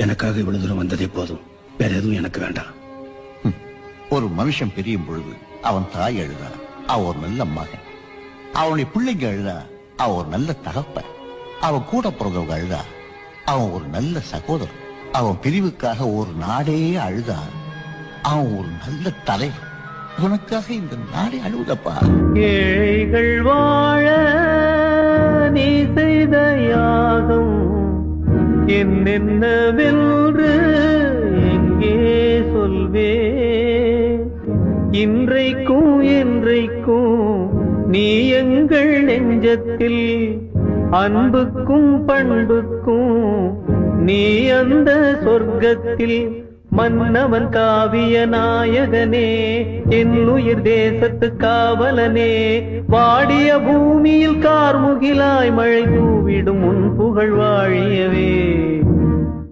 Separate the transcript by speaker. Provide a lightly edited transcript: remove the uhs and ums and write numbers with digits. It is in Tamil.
Speaker 1: எனக்காக இவ்வளவு தூரம் வந்ததே போதும். வேற எதுவும் எனக்கு வேண்டாம்.
Speaker 2: ஒரு மனுஷன் பிரியும் பொழுது அவன் தாய் அழுதா அவன் ஒரு நல்ல மகன், அவனுடைய பிள்ளைங்க அழுதா அவன் ஒரு நல்ல தகப்பன், அவன் கூட பிறந்தவங்க அழுதா அவன் ஒரு நல்ல சகோதரன், அவன் பிரிவுக்காக ஒரு நாடே அழுதா அவன் ஒரு நல்ல தலைவன். உனக்காக இந்த நாடே அழுவுதப்பா.
Speaker 3: ஏழைகள் வாழ நீ செய்த யாகம் என்னென்னவென்று எங்கே சொல்வே. இன்றைக்கும் என்றைக்கும் நீ எங்கள் நெஞ்சத்தில், அன்புக்கும் பண்புக்கும் நீ அந்த சொர்க்கத்தில். மன்னவன் காவிய நாயகனே, என் உயிர் தேசத்து காவலனே, வாடிய பூமியில் கார்முகிலாய் மழை தூவிடும் உன் புகழ் வாழியவே.